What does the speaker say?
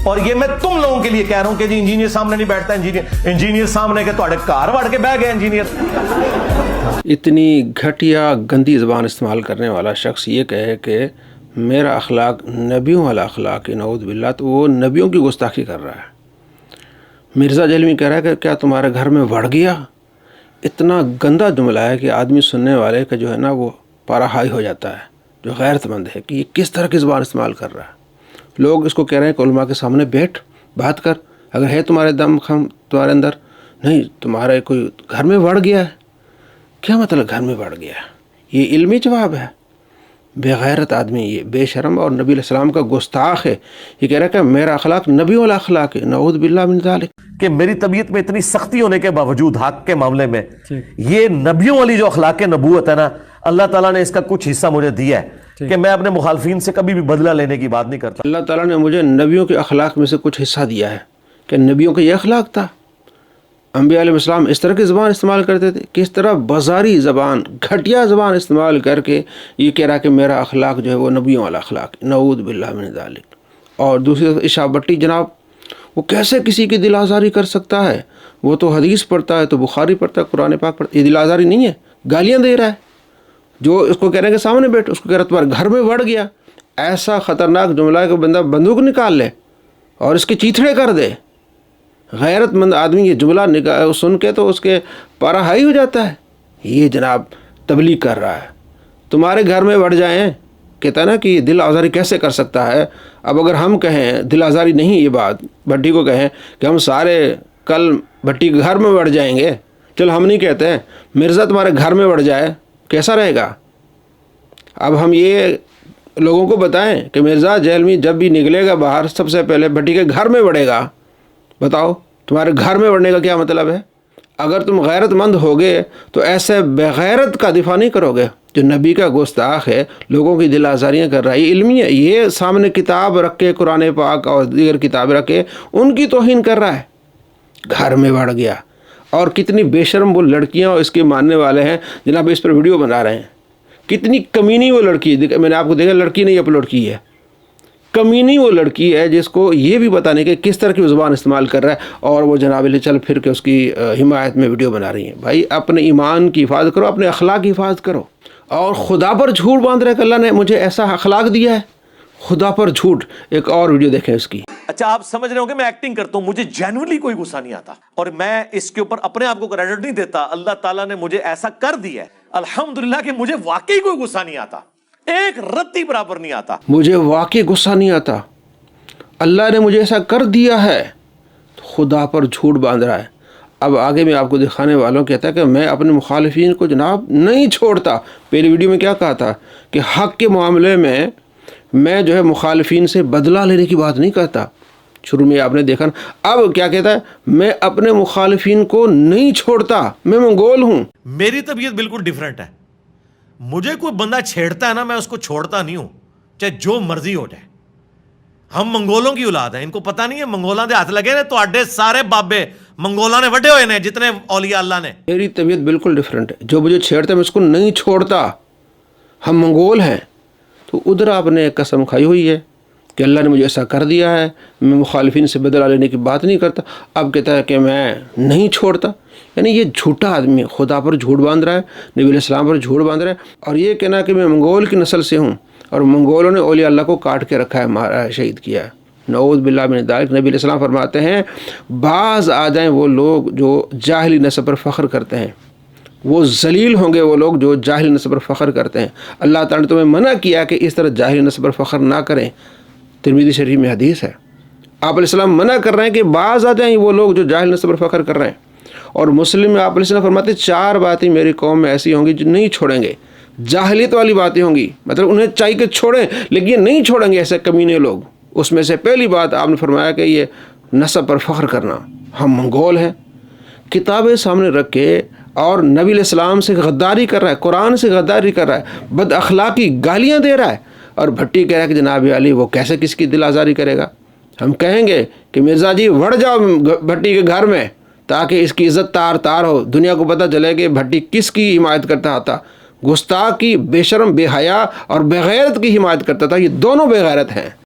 اور یہ میں تم لوگوں کے لیے کہہ رہا ہوں کہ جی انجینئر سامنے نہیں بیٹھتا, انجینئر سامنے کہ تھوڑے کار وڑ کے بہ گئے انجینئر. اتنی گھٹیا گندی زبان استعمال کرنے والا شخص یہ کہے کہ میرا اخلاق نبیوں والا اخلاق ہے, نعوذ باللہ, تو وہ نبیوں کی گستاخی کر رہا ہے. مرزا جہلمی کہہ رہا ہے کہ کیا تمہارے گھر میں وڑ گیا. اتنا گندا جملہ ہے کہ آدمی سننے والے کا جو ہے نا وہ پارا ہائی ہو جاتا ہے, جو غیرت مند ہے, کہ یہ کس طرح کی زبان استعمال کر رہا ہے. لوگ اس کو کہہ رہے ہیں کہ علماء کے سامنے بیٹھ بات کر, اگر ہے تمہارے دم خم تمہارے اندر, نہیں تمہارے کوئی گھر میں وڑ گیا ہے. کیا مطلب گھر میں وڑ گیا ہے؟ یہ علمی جواب ہے. بے غیرت آدمی, یہ بے شرم اور نبی علیہ السلام کا گستاخ ہے. یہ کہہ رہا ہے کہ میرا اخلاق نبیوں والا اخلاق ہے, نعوذ باللہ من ذالک. کہ میری طبیعت میں اتنی سختی ہونے کے باوجود حق کے معاملے میں یہ نبیوں والی جو اخلاق نبوت ہے نا, اللہ تعالیٰ نے اس کا کچھ حصہ مجھے دیا ہے کہ میں اپنے مخالفین سے کبھی بھی بدلہ لینے کی بات نہیں کرتا. اللہ تعالیٰ نے مجھے نبیوں کے اخلاق میں سے کچھ حصہ دیا ہے کہ نبیوں کا یہ اخلاق تھا. انبیاء علیہ السلام اس طرح کی زبان استعمال کرتے تھے, کس طرح بازاری زبان, گھٹیا زبان استعمال کر کے یہ کہہ رہا کہ میرا اخلاق جو ہے وہ نبیوں والا اخلاق, نعوذ باللہ من ذالک. اور دوسری طرف عشاء بٹی جناب, وہ کیسے کسی کی دل آزاری کر سکتا ہے؟ وہ تو حدیث پڑھتا ہے, تو بخاری پڑھتا ہے, قرآن پاک پڑھتا ہے. یہ دل آزاری نہیں ہے, گالیاں دے رہا ہے. جو اس کو کہہ رہے ہیں کہ سامنے بیٹھ, اس کو کہہ رہا تمہارے گھر میں وڑ گیا. ایسا خطرناک جملہ ہے کہ بندہ بندوق نکال لے اور اس کے چیتھڑے کر دے. غیرت مند آدمی یہ جملہ سن کے تو اس کے پارا ہائی ہو جاتا ہے. یہ جناب تبلیغ کر رہا ہے, تمہارے گھر میں وڑ جائیں. کہتا ہے نا کہ یہ دل آزاری کیسے کر سکتا ہے. اب اگر ہم کہیں دل آزاری نہیں, یہ بات بھٹی کو کہیں کہ ہم سارے کل بھٹی کے گھر میں وڑ جائیں گے, چل ہم نہیں کہتے ہیں, مرزا تمہارے گھر میں وڑ جائے, کیسا رہے گا؟ اب ہم یہ لوگوں کو بتائیں کہ مرزا جہلمی جب بھی نکلے گا باہر سب سے پہلے بھٹی کے گھر میں وڑے گا. بتاؤ تمہارے گھر میں وڑنے کا کیا مطلب ہے؟ اگر تم غیرت مند ہوگے تو ایسے بغیرت کا دفاع نہیں کرو گے جو نبی کا گستاخ ہے, لوگوں کی دل آزاریاں کر رہا ہے. یہ علمی ہے, یہ سامنے کتاب رکھ کے قرآن پاک اور دیگر کتابیں رکھ کے ان کی توہین کر رہا ہے. گھر میں وڑ گیا. اور کتنی بے شرم وہ لڑکیاں اور اس کے ماننے والے ہیں جناب, اس پر ویڈیو بنا رہے ہیں. کتنی کمینی وہ لڑکی, میں نے آپ کو دیکھا, لڑکی نہیں اپلوڈ کی ہے, کمینی وہ لڑکی ہے جس کو یہ بھی بتانے کہ کس طرح کی زبان استعمال کر رہا ہے, اور وہ جناب لے چل پھر کے اس کی حمایت میں ویڈیو بنا رہی ہیں. بھائی اپنے ایمان کی حفاظت کرو, اپنے اخلاق کی حفاظت کرو. اور خدا پر جھوٹ باندھ رہے کہ اللہ نے مجھے ایسا اخلاق دیا ہے, خدا پر جھوٹ. ایک اور ویڈیو دیکھیں اس کی. اچھا آپ سمجھ رہے ہو کہ میں ایکٹنگ کرتا ہوں, مجھے جینوئنلی کوئی غصہ نہیں آتا, اور میں اس کے اوپر اپنے آپ کو کریڈٹ نہیں دیتا. اللہ تعالیٰ نے مجھے ایسا کر دیا ہے الحمدللہ کہ مجھے واقعی کوئی غصہ نہیں آتا, ایک رتی برابر نہیں آتا. مجھے واقعی غصہ نہیں آتا, اللہ نے مجھے ایسا کر دیا ہے. خدا پر جھوٹ باندھ رہا ہے. اب آگے میں آپ کو دکھانے والوں کہتا ہے کہ میں اپنے مخالفین کو جناب نہیں چھوڑتا. پہلی ویڈیو میں کیا کہا تھا کہ حق کے معاملے میں جو ہے مخالفین سے بدلہ لینے کی بات نہیں کرتا. شروع میں آپ نے دیکھا نا. اب کیا کہتا ہے, میں اپنے مخالفین کو نہیں چھوڑتا, میں منگول ہوں. میری طبیعت بالکل ڈیفرنٹ ہے. مجھے کوئی بندہ چھیڑتا ہے نا, میں اس کو چھوڑتا نہیں ہوں, چاہے جو مرضی ہو جائے. ہم منگولوں کی اولاد ہیں, ان کو پتہ نہیں ہے منگولاں دے ہاتھ لگے نے تو اڈے سارے بابے منگولاں نے وڈے ہوئے نے جتنے اولیاء اللہ نے. میری طبیعت بالکل ڈیفرنٹ ہے, جو مجھے چھیڑتا ہے میں اس کو نہیں چھوڑتا. ہم منگول ہیں. تو ادھر آپ نے ایک قسم کھائی ہوئی ہے کہ اللہ نے مجھے ایسا کر دیا ہے, میں مخالفین سے بدلہ لینے کی بات نہیں کرتا. اب کہتا ہے کہ میں نہیں چھوڑتا. یعنی یہ جھوٹا آدمی, خدا پر جھوٹ باندھ رہا ہے, نبی علیہ السلام پر جھوٹ باندھ رہا ہے. اور یہ کہنا کہ میں منگول کی نسل سے ہوں, اور منگولوں نے اولیاء اللہ کو کاٹ کے رکھا ہے, مارا ہے, شہید کیا ہے. نعوذ باللہ من ذالک. نبی علیہ السلام فرماتے ہیں بعض آ جائیں وہ لوگ جو جاہلی نسب پر فخر کرتے ہیں, وہ ذلیل ہوں گے وہ لوگ جو جاہلی نسب پر فخر کرتے ہیں. اللہ تعالیٰ نے تمہیں منع کیا کہ اس طرح جاہلی نسب پر فخر نہ کریں. ترمذی شریف میں حدیث ہے. آپ علیہ السلام منع کر رہے ہیں کہ بعض آ جائیں وہ لوگ جو جاہل نسب پر فخر کر رہے ہیں. اور مسلم میں آپ علیہ السلام فرماتے ہیں 4 باتیں میری قوم میں ایسی ہوں گی جو نہیں چھوڑیں گے. جاہلیت والی باتیں ہوں گی, مطلب انہیں چاہیے کہ چھوڑیں لیکن یہ نہیں چھوڑیں گے ایسے کمینے لوگ. اس میں سے پہلی بات آپ نے فرمایا کہ یہ نسب پر فخر کرنا. ہم منگول ہیں, کتابیں سامنے رکھ کے, اور نبی علیہ السلام سے غداری کر رہا ہے, قرآن سے غداری کر رہا ہے, بد اخلاقی گالیاں دے رہا ہے. اور بھٹی کہہ رہا ہے کہ جناب علی وہ کیسے کس کی دل آزاری کرے گا. ہم کہیں گے کہ مرزا جی وڑ جاؤ بھٹی کے گھر میں تاکہ اس کی عزت تار تار ہو, دنیا کو پتہ چلے کہ بھٹی کس کی حمایت کرتا تھا. گستاخ کی, بے شرم, بے حیا اور بے غیرت کی حمایت کرتا تھا. یہ دونوں بے غیرت ہیں.